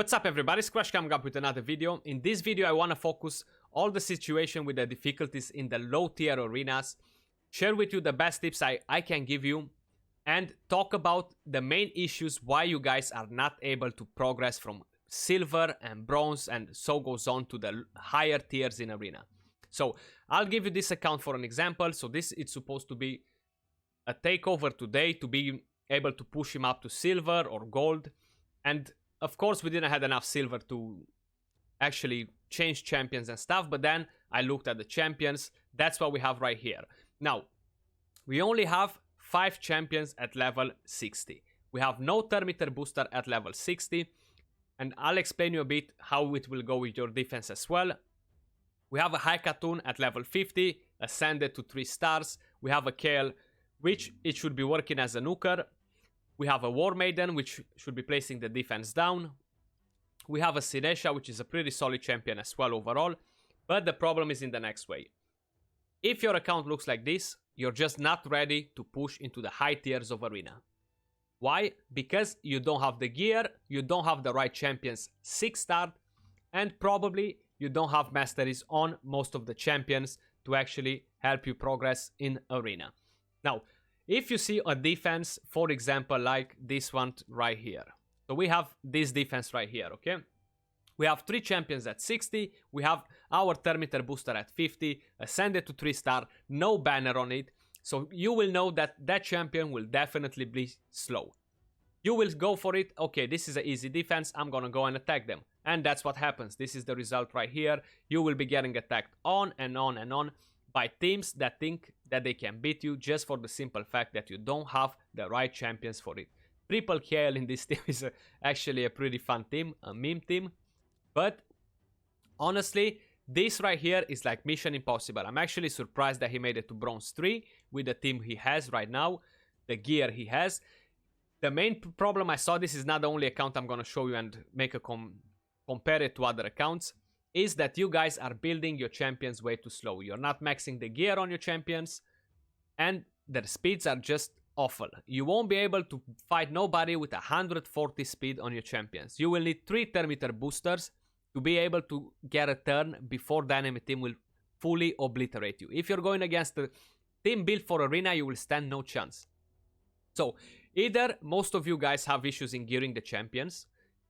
What's up everybody, Skratch coming up with another video. In this video I want to focus all the situation with the difficulties in the low tier arenas, share with you the best tips I can give you, and talk about the main issues why you guys are not able to progress from silver and bronze and so goes on to the higher tiers in arena. So I'll give you this account for an example. So this is supposed to be a takeover today to be able to push him up to silver or gold, and of course we didn't have enough silver to actually change champions and stuff, but then I looked at the champions. That's what we have right here. Now we only have 5 champions at level 60. We have no thermometer booster at level 60, and I'll explain you a bit how it will go with your defense as well. We have a High Cartoon at level 50, ascended to 3 stars. We have a Kale, which it should be working as a nuker. We have a War Maiden, which should be placing the defense down. We have a Sinesha, which is a pretty solid champion as well overall. But the problem is in the next way. If your account looks like this, you're just not ready to push into the high tiers of arena. Why? Because you don't have the gear, you don't have the right champions 6-star, and probably you don't have masteries on most of the champions to actually help you progress in arena. Now, if you see a defense, for example, like this one right here. So we have this defense right here, okay? We have 3 champions at 60. We have our thermometer booster at 50, ascended to 3-star, no banner on it. So you will know that that champion will definitely be slow. You will go for it. Okay, this is an easy defense. I'm gonna go and attack them. And that's what happens. This is the result right here. You will be getting attacked on and on and on by teams that think that they can beat you just for the simple fact that you don't have the right champions for it. Triple KL in this team is actually a pretty fun team, a meme team. But honestly, this right here is like Mission Impossible. I'm actually surprised that he made it to Bronze 3 with the team he has right now, the gear he has. The main problem I saw, this is not the only account I'm going to show you and make a compare it to other accounts, is that you guys are building your champions way too slow. You're not maxing the gear on your champions, and their speeds are just awful. You won't be able to fight nobody with 140 speed on your champions. You will need 3 thermometer boosters to be able to get a turn before the enemy team will fully obliterate you. If you're going against a team built for arena, you will stand no chance. So either most of you guys have issues in gearing the champions,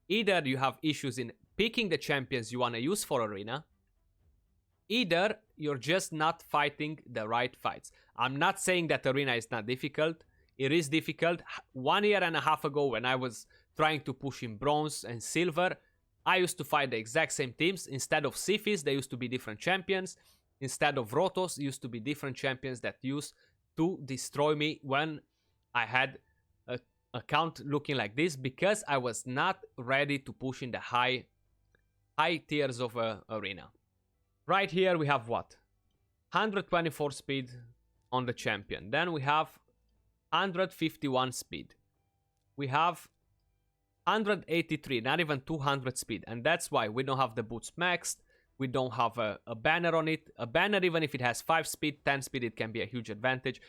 either you have issues in picking the champions you want to use for arena, either you're just not fighting the right fights. I'm not saying that arena is not difficult. It is difficult. 1.5 years ago, when I was trying to push in bronze and silver, I used to fight the exact same teams. Instead of Sifis, they used to be different champions. Instead of Rotos, used to be different champions that used to destroy me when I had an account looking like this, because I was not ready to push in the high tiers of arena. Right here we have what? 124 speed on the champion. Then we have 151 speed. We have 183, not even 200 speed. And that's why we don't have the boots maxed. We don't have a banner on it. A banner, even if it has 5 speed, 10 speed, it can be a huge advantage.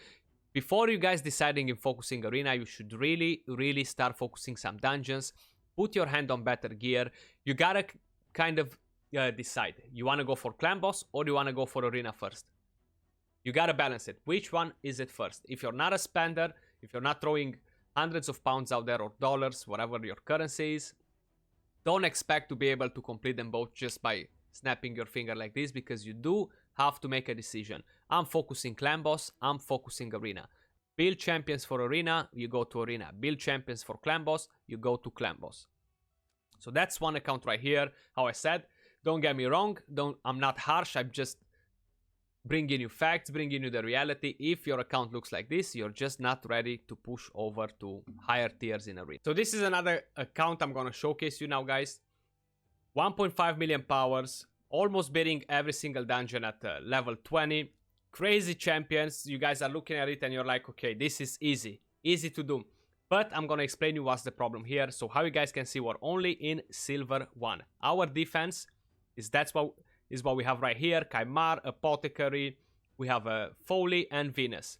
Before you guys deciding in focusing arena, you should really start focusing some dungeons. Put your hand on better gear. You gotta kind of decide. You want to go for clan boss or you want to go for arena first? You gotta balance it. Which one is it first? If you're not a spender, if you're not throwing hundreds of pounds out there or dollars, whatever your currency is, don't expect to be able to complete them both just by snapping your finger like this, because you do have to make a decision. I'm focusing clan boss, I'm focusing arena. Build champions for arena, you go to arena. Build champions for clan boss, you go to clan boss. So that's one account right here. How I said, don't get me wrong, I'm not harsh, I'm just bringing you facts, bringing you the reality. If your account looks like this, you're just not ready to push over to higher tiers in arena. So this is another account I'm gonna showcase you now, guys. 1.5 million powers, almost beating every single dungeon at level 20. Crazy champions. You guys are looking at it and you're like, okay, this is easy to do. But I'm gonna explain you what's the problem here. So how you guys can see, we're only in silver 1. Our defense is what we have right here. Kaimar, Apothecary, we have Foley and Venus.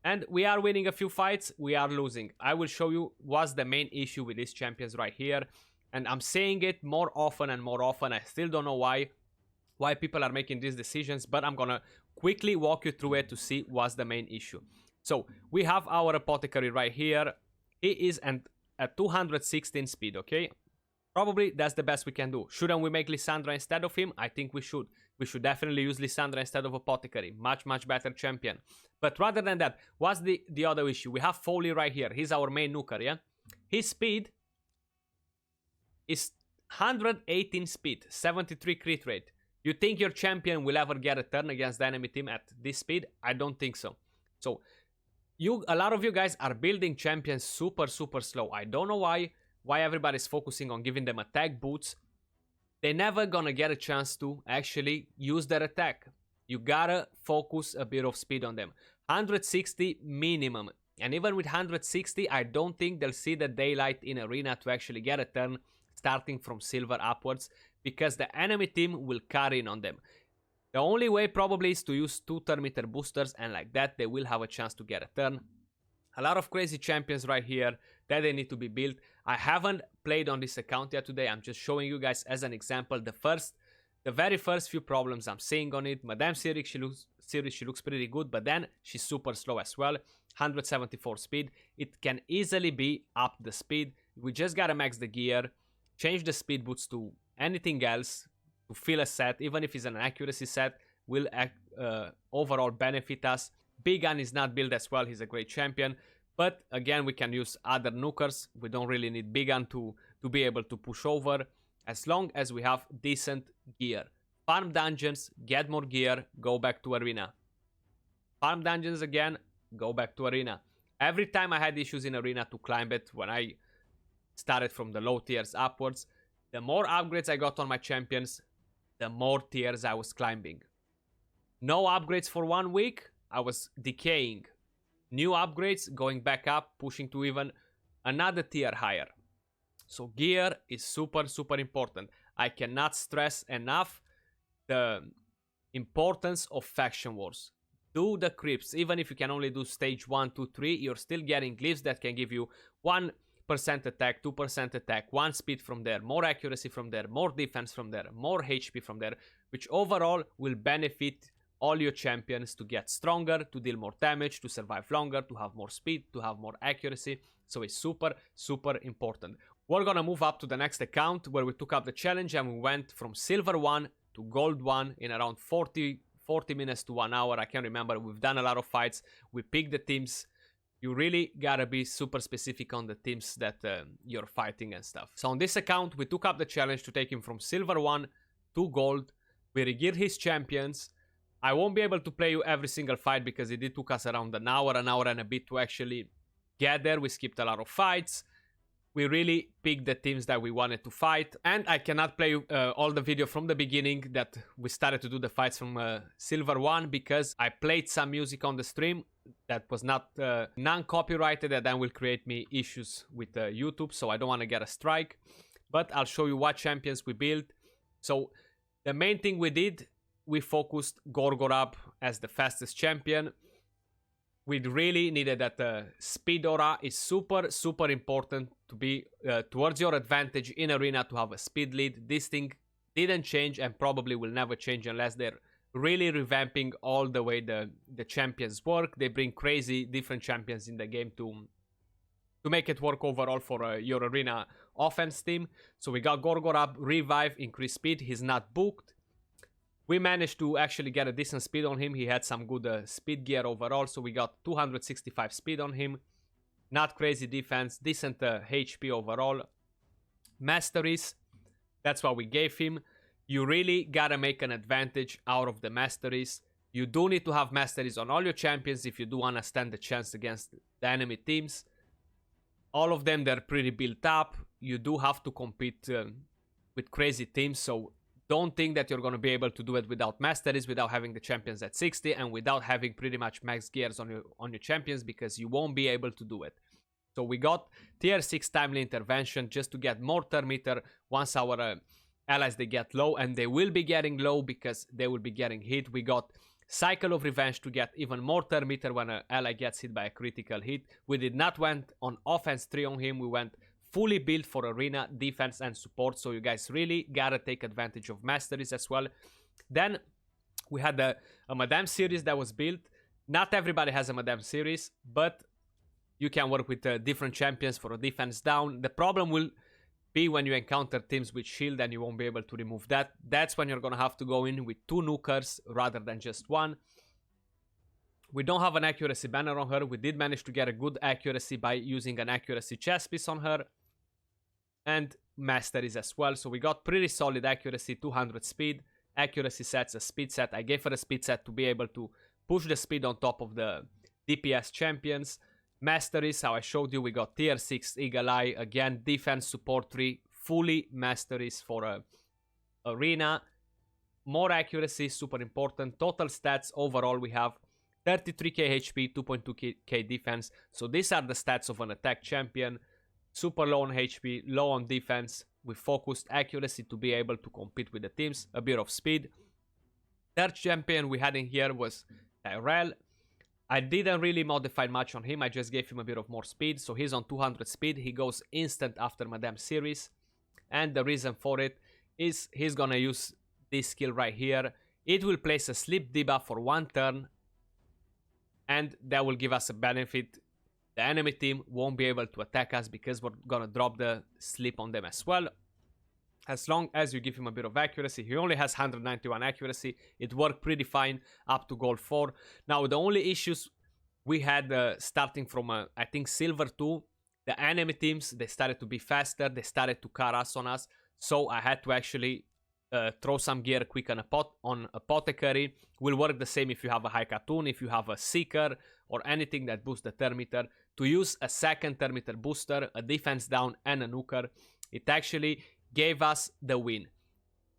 And we are winning a few fights, we are losing. I will show you what's the main issue with these champions right here. And I'm saying it more often and more often. I still don't know why people are making these decisions, but I'm gonna quickly walk you through it to see what's the main issue. So we have our apothecary right here. He is at 216 speed, okay? Probably that's the best we can do. Shouldn't we make Lissandra instead of him? I think we should. We should definitely use Lissandra instead of Apothecary. Much, much better champion. But rather than that, what's the other issue? We have Foley right here. He's our main nuker, yeah? His speed is 118 speed, 73 crit rate. You think your champion will ever get a turn against the enemy team at this speed? I don't think so. So, a lot of you guys are building champions super, super slow. I don't know why everybody's focusing on giving them attack boots. They're never gonna get a chance to actually use their attack. You gotta focus a bit of speed on them. 160 minimum. And even with 160, I don't think they'll see the daylight in arena to actually get a turn starting from silver upwards, because the enemy team will cut in on them. The only way probably is to use 2 turn meter boosters, and like that they will have a chance to get a turn. A lot of crazy champions right here that they need to be built. I haven't played on this account yet today. I'm just showing you guys as an example the very first few problems I'm seeing on it. Madame Cyric, she looks pretty good, but then she's super slow as well. 174 speed. It can easily be up the speed. We just gotta max the gear, change the speed boots to anything else to fill a set, even if it's an accuracy set, will overall benefit us. Bigan is not built as well. He's a great champion. But again, we can use other nukers. We don't really need Bigan to be able to push over, as long as we have decent gear. Farm dungeons, get more gear, go back to arena. Farm dungeons again, go back to arena. Every time I had issues in arena to climb it, when I started from the low tiers upwards, the more upgrades I got on my champions, the more tiers I was climbing. No upgrades for 1 week, I was decaying. New upgrades, going back up, pushing to even another tier higher. So gear is super, super important. I cannot stress enough the importance of faction wars. Do the creeps. Even if you can only do stage 1, 2, 3, you're still getting glyphs that can give you 1% attack, 2% attack, 1 speed from there, more accuracy from there, more defense from there, more HP from there, which overall will benefit all your champions to get stronger, to deal more damage, to survive longer, to have more speed, to have more accuracy. So it's super, super important. We're gonna move up to the next account where we took up the challenge and we went from silver 1 to gold 1 in around 40 minutes to 1 hour. I can't remember. We've done a lot of fights. We picked the teams. You really gotta be super specific on the teams that you're fighting and stuff. So on this account, we took up the challenge to take him from silver 1 to gold. We regeared his champions. I won't be able to play you every single fight because it did took us around an hour and a bit to actually get there. We skipped a lot of fights. We really picked the teams that we wanted to fight. And I cannot play all the video from the beginning that we started to do the fights from Silver 1 because I played some music on the stream that was not non-copyrighted, and then will create me issues with YouTube, so I don't want to get a strike. But I'll show you what champions we built. So the main thing we did, we focused Gorgorab as the fastest champion. We really needed that speed aura is super, super important to be towards your advantage in arena to have a speed lead. This thing didn't change and probably will never change unless they're really revamping all the way the champions work. They bring crazy different champions in the game to make it work overall for your arena offense team. So we got Gorgorab, revive, increase speed. He's not booked. We managed to actually get a decent speed on him. He had some good speed gear overall, so we got 265 speed on him. Not crazy defense, decent HP overall. Masteries, that's what we gave him. You really gotta make an advantage out of the masteries. You do need to have masteries on all your champions if you do wanna stand a chance against the enemy teams. All of them, they're pretty built up. You do have to compete with crazy teams, so don't think that you're going to be able to do it without masteries, without having the champions at 60, and without having pretty much max gears on your champions, because you won't be able to do it. So we got tier 6 timely intervention just to get more turn meter once our allies they get low, and they will be getting low because they will be getting hit. We got cycle of revenge to get even more turn meter when an ally gets hit by a critical hit. We did not went on offense 3 on him, we went fully built for arena, defense, and support. So you guys really gotta take advantage of masteries as well. Then we had a Madame series that was built. Not everybody has a Madame series, but you can work with different champions for a defense down. The problem will be when you encounter teams with shield and you won't be able to remove that. That's when you're gonna have to go in with 2 nukers rather than just 1. We don't have an accuracy banner on her. We did manage to get a good accuracy by using an accuracy chess piece on her. And masteries as well. So we got pretty solid accuracy, 200 speed. Accuracy sets, a speed set. I gave her a speed set to be able to push the speed on top of the DPS champions. Masteries, how I showed you, we got tier 6 Eagle Eye. Again, defense, support 3. Fully masteries for a arena. More accuracy, super important. Total stats, overall we have 33k HP, 2.2k defense. So these are the stats of an attack champion. Super low on HP, low on defense, with focused accuracy to be able to compete with the teams. A bit of speed. Third champion we had in here was Tyrell. I didn't really modify much on him. I just gave him a bit of more speed. So he's on 200 speed. He goes instant after Madame series. And the reason for it is he's gonna use this skill right here. It will place a sleep debuff for 1 turn. And that will give us a benefit. The enemy team won't be able to attack us because we're gonna drop the sleep on them as well. As long as you give him a bit of accuracy. He only has 191 accuracy. It worked pretty fine up to gold 4. Now the only issues we had starting from I think silver 2. The enemy teams, they started to be faster. They started to cut us on us. So I had to actually throw some gear quick on Apothecary. Will work the same if you have a High Cartoon, if you have a Seeker, or anything that boosts the Thermitter. To use a second Thermitter booster, a defense down, and a nuker, it actually gave us the win.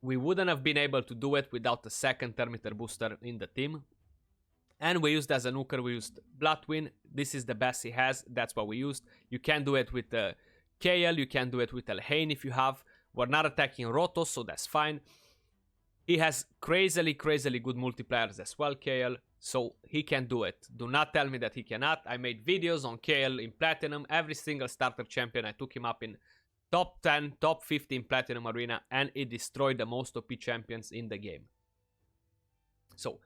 We wouldn't have been able to do it without a second Thermitter booster in the team. And we used as a nuker, we used Bloodwind. This is the best he has, that's what we used. You can do it with Kael, you can do it with Elhain if you have. We're not attacking Rotos, so that's fine. He has crazily good multipliers as well, Kael, so he can do it. Do not tell me that he cannot. I made videos on Kael in Platinum. Every single starter champion, I took him up in top 10, top 15 Platinum Arena, and it destroyed the most OP champions in the game. So,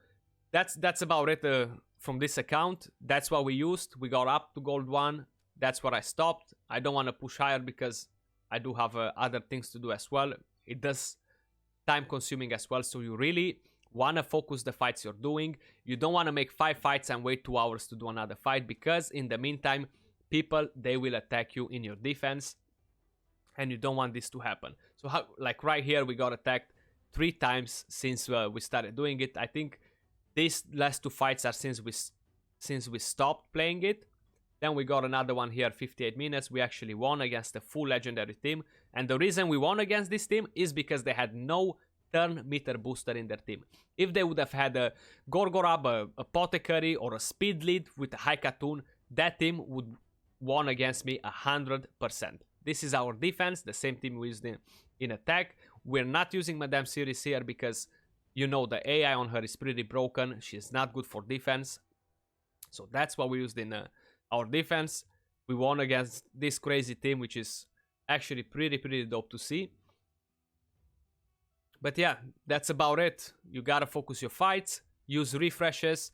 that's about it from this account. That's what we used. We got up to gold 1. That's where I stopped. I don't want to push higher because I do have other things to do as well. It does time consuming as well, so you really want to focus the fights you're doing. You don't want to make 5 fights and wait 2 hours to do another fight, because in the meantime, people, they will attack you in your defense, and you don't want this to happen. So like right here, we got attacked 3 times since we started doing it. I think these last 2 fights are since we stopped playing it. Then we got another one here, 58 minutes. We actually won against a full legendary team. And the reason we won against this team is because they had no turn meter booster in their team. If they would have had a Gorgorab, a Apothecary, or a Speed Lead with a High Cartoon, that team would won against me 100%. This is our defense, the same team we used in attack. We're not using Madame series here because, you know, the AI on her is pretty broken. She's not good for defense. So that's what we used in our defense. We won against this crazy team, which is actually pretty dope to see. But yeah, that's about it. You gotta focus your fights, use refreshes,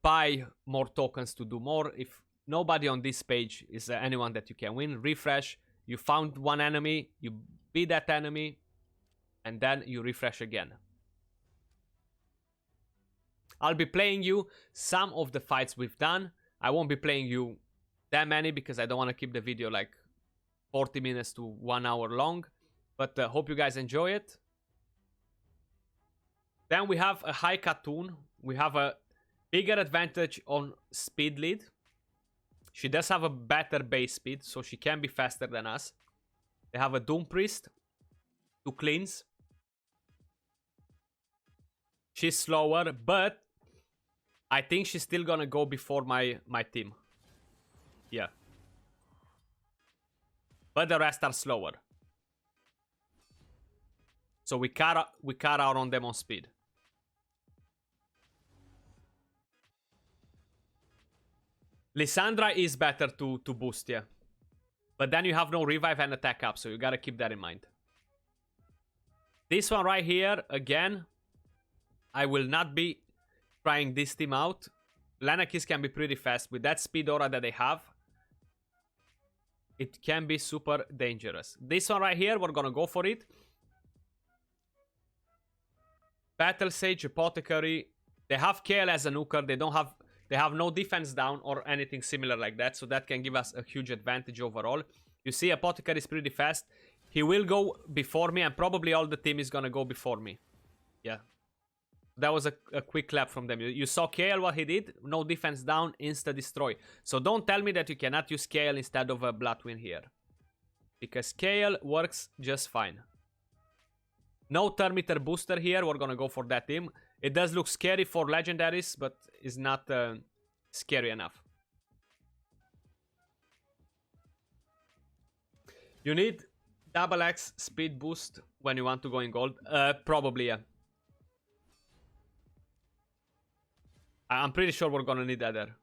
buy more tokens to do more. If nobody on this page is anyone that you can win, refresh. You found one enemy, you beat that enemy, and then you refresh again. I'll be playing you some of the fights we've done. I won't be playing you that many because I don't want to keep the video like 40 minutes to 1 hour long. But hope you guys enjoy it. Then we have a High Cartoon. We have a bigger advantage on Speed Lead. She does have a better base speed, so she can be faster than us. They have a Doom Priest to cleanse. She's slower, but I think she's still gonna go before my team. Yeah. But the rest are slower. So we cut out on them on speed. Lissandra is better to boost, yeah. But then you have no revive and attack up, so you gotta keep that in mind. This one right here, again, I will not be trying this team out. Lanakis can be pretty fast. With that speed aura that they have, it can be super dangerous. This one right here, we're gonna go for it. Battle Sage, Apothecary. They have KL as a nuker. They have no defense down or anything similar like that. So that can give us a huge advantage overall. You see, Apothecary is pretty fast. He will go before me, and probably all the team is gonna go before me. Yeah. That was a quick clap from them. You saw KL, what he did. No defense down, insta-destroy. So don't tell me that you cannot use KL instead of a Bloodwind here. Because KL works just fine. No turn meter booster here. We're gonna go for that team. It does look scary for legendaries, but it's not scary enough. You need double X speed boost when you want to go in gold. Probably, yeah. I'm pretty sure we're gonna need that there.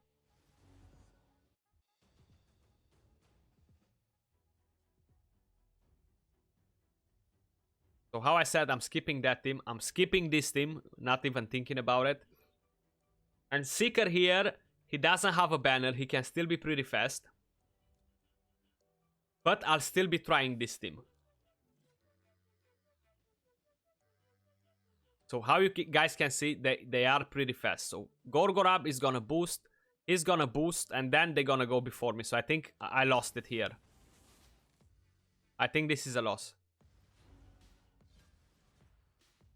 So how I said, I'm skipping that team. I'm skipping this team, not even thinking about it. And Seeker here, he doesn't have a banner. He can still be pretty fast. But I'll still be trying this team. So how you guys can see, they are pretty fast. So Gorgorab is gonna boost. He's gonna boost, and then they're gonna go before me. So I think I lost it here. I think this is a loss.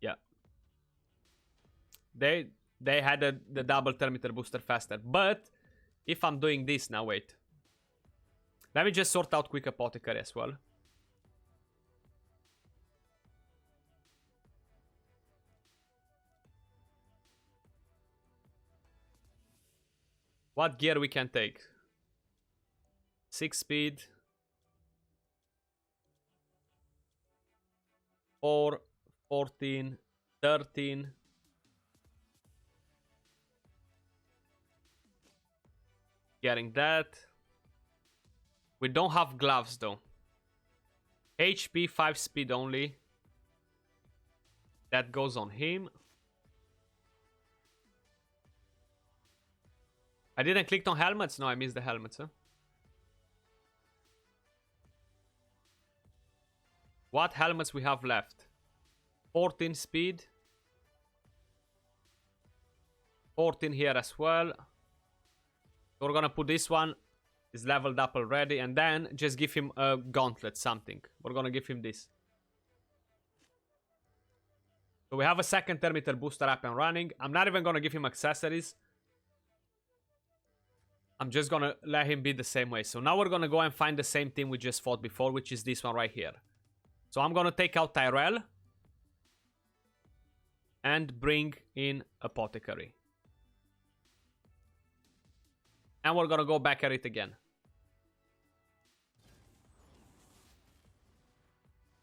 Yeah. They had the double thermometer booster faster. But if I'm doing this now, wait. Let me just sort out quick Apothecary as well. What gear we can take? 6 speed. 4, 14, 13. Getting that. We don't have gloves though. HP 5 speed only. That goes on him. I didn't click on helmets. No, I missed the helmets, huh? What helmets we have left? 14 speed. 14 here as well. So we're gonna put this one. Is leveled up already. And then just give him a gauntlet, something. We're gonna give him this. So we have a second thermometer booster up and running. I'm not even gonna give him accessories. I'm just gonna let him be the same way. So now we're gonna go and find the same team we just fought before, which is this one right here. So I'm gonna take out Tyrell. And bring in Apothecary. And we're gonna go back at it again.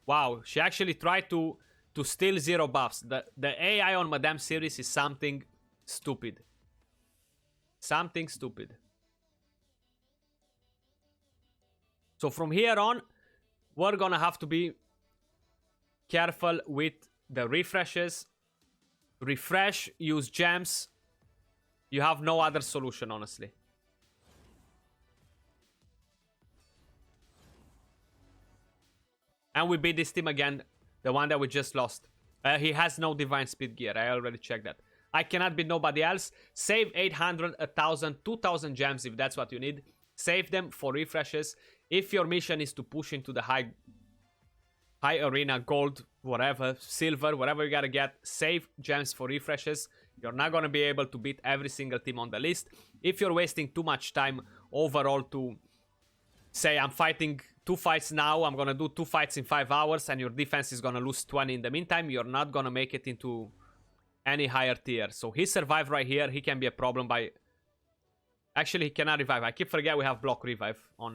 Wow, she actually tried to steal 0 buffs. The AI on Madame series is something stupid. Something stupid. So from here on, we're gonna have to be careful with the refreshes. Refresh, use gems. You have no other solution, honestly. And we beat this team again, the one that we just lost. He has no divine speed gear. I already checked that. I cannot beat nobody else. Save 800, 1000, 2000 gems if that's what you need. Save them for refreshes. If your mission is to push into the high arena, gold, whatever, silver, whatever you gotta get, save gems for refreshes. You're not gonna be able to beat every single team on the list. If you're wasting too much time overall to say, I'm fighting 2 fights now, I'm gonna do 2 fights in 5 hours, and your defense is gonna lose 20 in the meantime, you're not gonna make it into any higher tier. So he survived right here. He can be a problem by... Actually, he cannot revive. I keep forgetting we have block revive on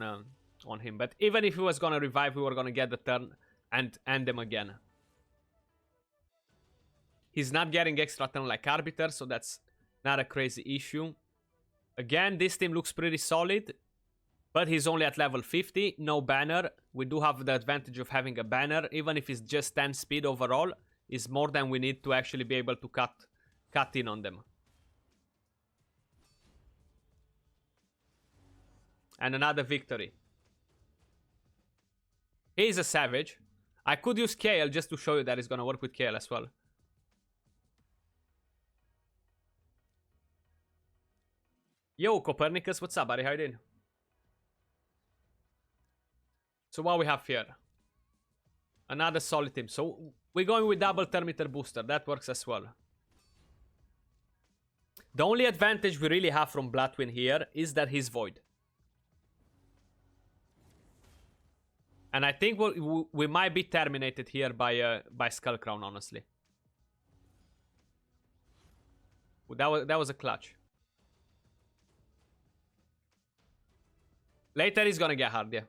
him. But even if he was gonna revive, we were gonna get the turn and end them again. He's not getting extra turn like Arbiter, so that's not a crazy issue. Again, this team looks pretty solid. But he's only at level 50, no banner. We do have the advantage of having a banner, even if it's just 10 speed overall, is more than we need to actually be able to cut in on them. And another victory. He's a savage. I could use Kale just to show you that it's gonna work with Kale as well. Yo, Copernicus, what's up, buddy? How you doing? So what we have here? Another solid team. So we're going with double thermometer booster. That works as well. The only advantage we really have from Bloodwind here is that he's void. And I think we might be terminated here by Skullcrown, honestly. That was a clutch. Later he's gonna get hard, yeah.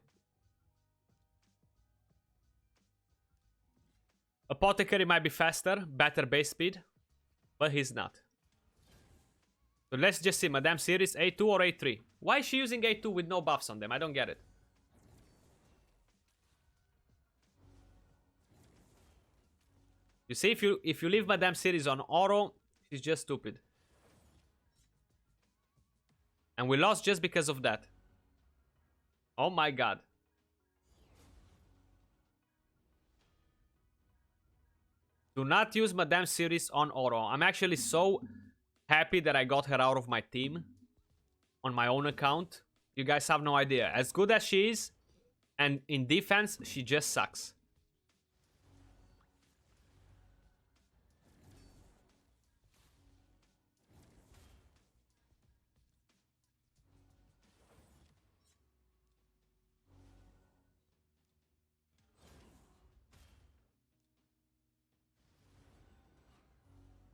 Apothecary might be faster, better base speed, but he's not. So let's just see, Madame Series, A2 or A3? Why is she using A2 with no buffs on them? I don't get it. You see, if you leave Madame Series on Oro, she's just stupid. And we lost just because of that. Oh my god. Do not use Madame Series on Oro. I'm actually so happy that I got her out of my team on my own account. You guys have no idea. As good as she is, and in defense, she just sucks.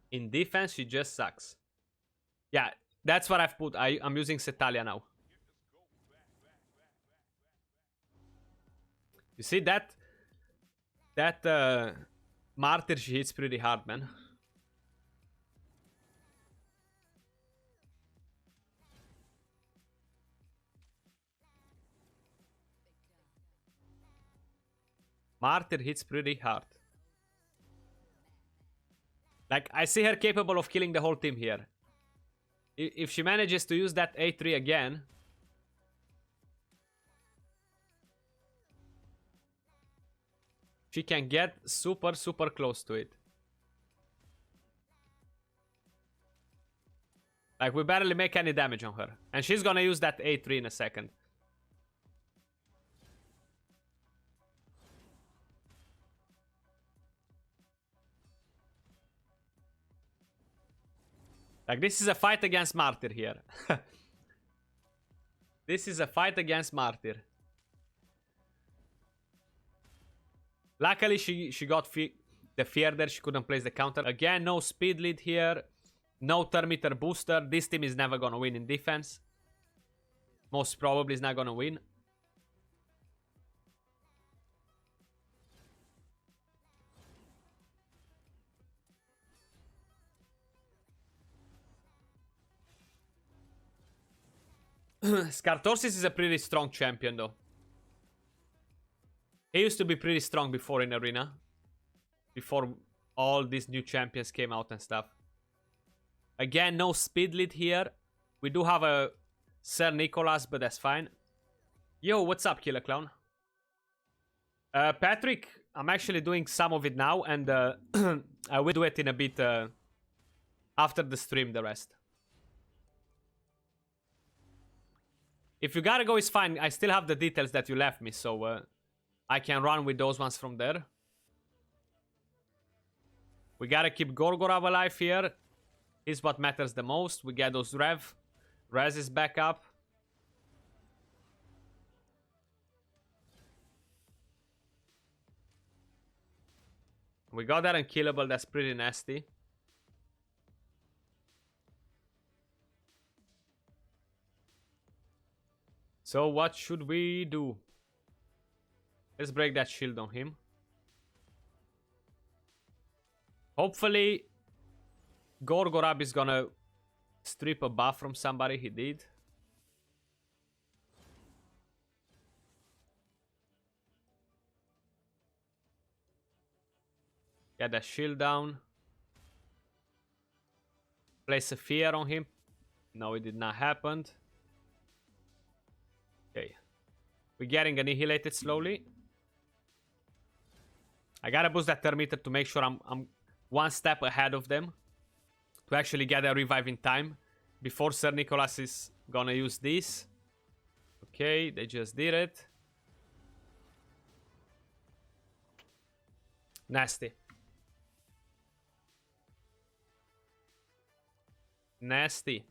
In defense, she just sucks. Yeah, that's what I've put. I'm using Setalia now. You see that Martyr, she hits pretty hard, man. Martyr hits pretty hard. Like, I see her capable of killing the whole team here. If she manages to use that A3 again... she can get super, super close to it. Like, we barely make any damage on her. And she's gonna use that A3 in a second. Like, this is a fight against Martyr here. This is a fight against Martyr. Luckily, she got the fear there. She couldn't place the counter. Again, no speed lead here. No thermometer booster. This team is never gonna win in defense. Most probably is not gonna win. Skartorsis is a pretty strong champion, though. He used to be pretty strong before in Arena. Before all these new champions came out and stuff. Again, no speed lead here. We do have a Sir Nicholas, but that's fine. Yo, what's up, Killer Clown? Patrick, I'm actually doing some of it now, and I will do it in a bit after the stream, the rest. If you gotta go, it's fine. I still have the details that you left me, so I can run with those ones from there. We gotta keep Gorgorov alive here. Is what matters the most. We get those Res is back up. We got that unkillable. That's pretty nasty. So what should we do? Let's break that shield on him. Hopefully, Gorgorab is gonna strip a buff from somebody. He did. Get that shield down. Place a fear on him. No, it did not happen. Okay. We're getting annihilated slowly. I gotta boost that thermometer to make sure I'm one step ahead of them. To actually get a revive in time. Before Sir Nicholas is gonna use this. Okay, they just did it. Nasty. Nasty.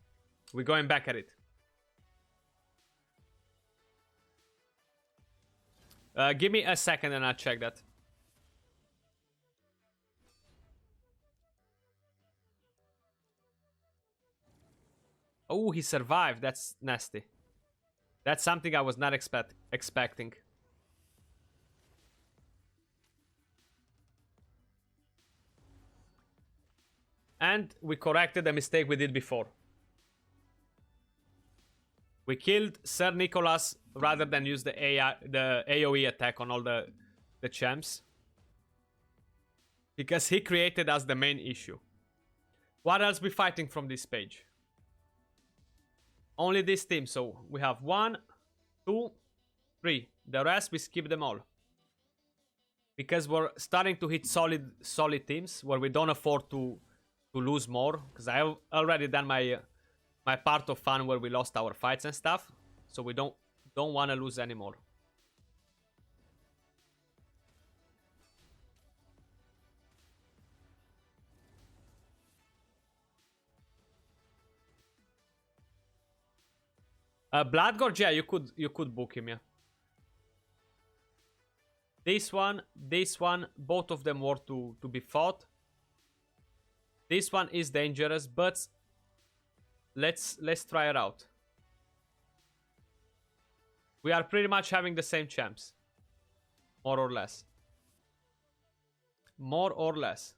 We're going back at it. Give me a second and I'll check that. Oh, he survived. That's nasty. That's something I was not expecting. And we corrected the mistake we did before. We killed Sir Nicholas rather than use the AoE attack on all the champs. Because he created us the main issue. What else we fighting from this page? Only this team, so we have 1, 2, 3. The rest we skip them all. Because we're starting to hit solid teams where we don't afford to lose more. Because I have already done my part of fun where we lost our fights and stuff. So we don't want to lose anymore. Bloodgorge, yeah, you could book him, yeah. This one, both of them were to be fought. This one is dangerous, but let's try it out. We are pretty much having the same champs. More or less. More or less.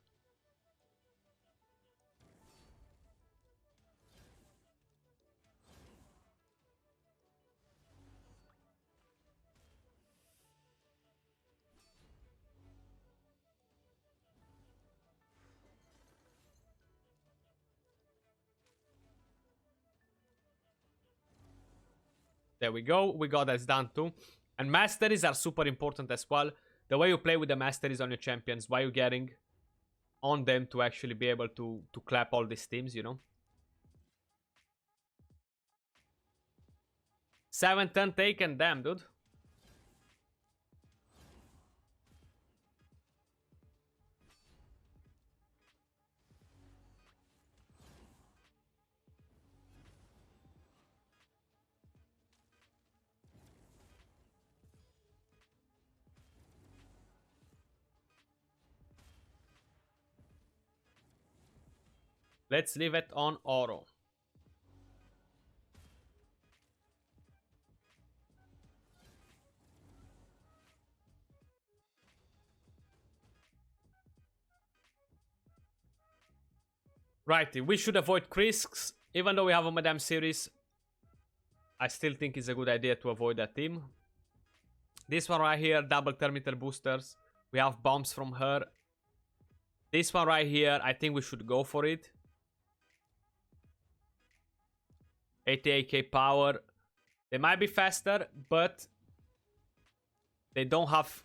There we go. We got that done too. And masteries are super important as well. The way you play with the masteries on your champions, why you're getting on them to actually be able to clap all these teams, you know. 7 turn taken, damn, dude. Let's leave it on Oro. Righty, we should avoid Krisks. Even though we have a Madame series, I still think it's a good idea to avoid that team. This one right here, double thermometer boosters. We have bombs from her. This one right here, I think we should go for it. 88k power. They might be faster, but they don't have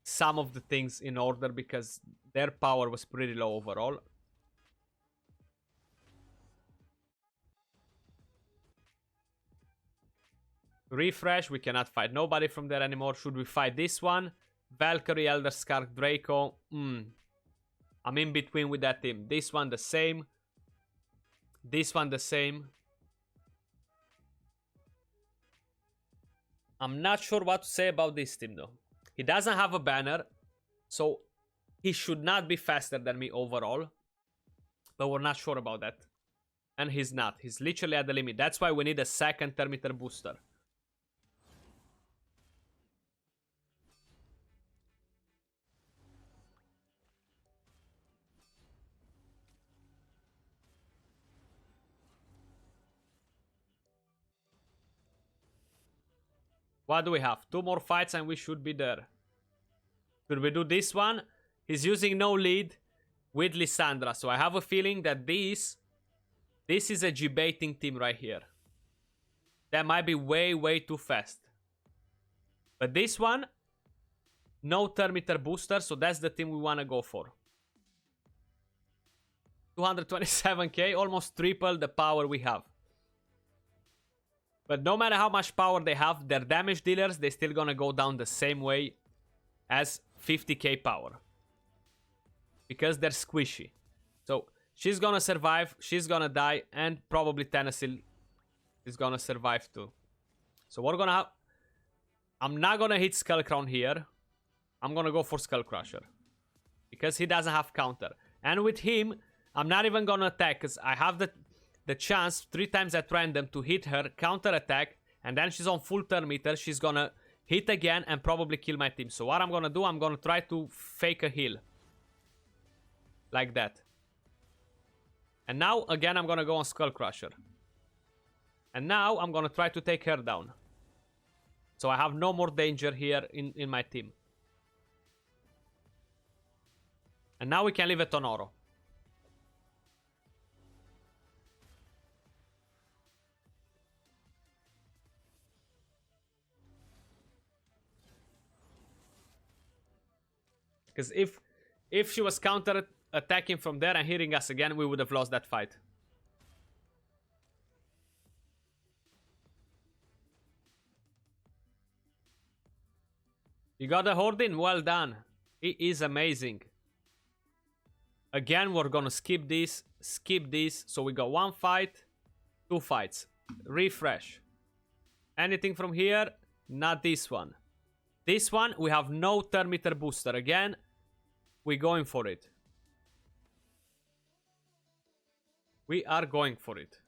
some of the things in order because their power was pretty low overall. Refresh, we cannot fight nobody from there anymore. Should we fight this one? Valkyrie, Elder Skark, Draco. I'm in between with that team. This one the same. This one the same. I'm not sure what to say about this team though. He doesn't have a banner, so he should not be faster than me overall. But we're not sure about that. And he's not. He's literally at the limit. That's why we need a second thermometer booster. What do we have? 2 more fights and we should be there. Should we do this one? He's using no lead with Lissandra. So I have a feeling that this is a G-baiting team right here. That might be way, way too fast. But this one, no Termiter booster, so that's the team we want to go for. 227k, almost triple the power we have. But no matter how much power they have, their damage dealers, they're still gonna go down the same way as 50k power. Because they're squishy. So she's gonna survive, she's gonna die, and probably Tennesil is gonna survive too. So we're gonna have... I'm not gonna hit Skullcrown here. I'm gonna go for Skull Crusher. Because he doesn't have counter. And with him, I'm not even gonna attack, because I have the chance 3 times at random to hit her, counter attack, and then she's on full turn meter. She's gonna hit again and probably kill my team. So what I'm gonna do, I'm gonna try to fake a heal. Like that. And now, again, I'm gonna go on Skull Crusher. And now, I'm gonna try to take her down. So I have no more danger here in my team. And now we can leave it on Oro. Because if she was counter-attacking from there and hitting us again, we would have lost that fight. You got the Horde in? Well done. It is amazing. Again, we're gonna skip this. So we got 1 fight, 2 fights. Refresh. Anything from here? Not this one. This one, we have no Termiter booster. Again, we're going for it. We are going for it.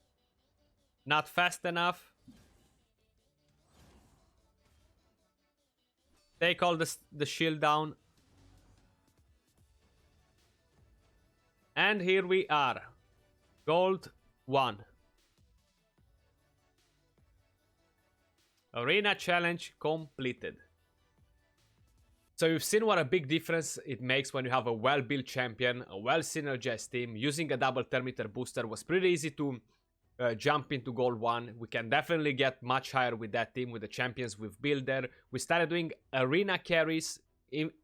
Not fast enough. Take all the shield down. And here we are. Gold 1. Arena challenge completed. So you've seen what a big difference it makes when you have a well-built champion, a well-synergized team. Using a double Termiter booster was pretty easy to jump into Gold 1. We can definitely get much higher with that team, with the champions we've built there. We started doing arena carries,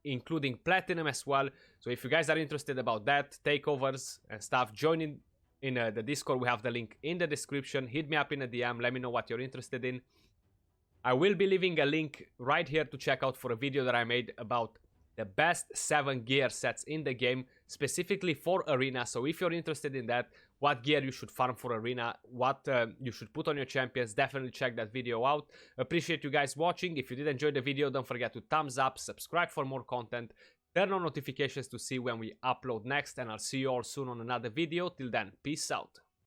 including Platinum as well. So if you guys are interested about that, takeovers and stuff, join in the Discord. We have the link in the description. Hit me up in a DM. Let me know what you're interested in. I will be leaving a link right here to check out for a video that I made about the best 7 gear sets in the game, specifically for Arena. So if you're interested in that, what gear you should farm for Arena, what you should put on your champions, definitely check that video out. Appreciate you guys watching. If you did enjoy the video, don't forget to thumbs up, subscribe for more content, turn on notifications to see when we upload next, and I'll see you all soon on another video. Till then, peace out.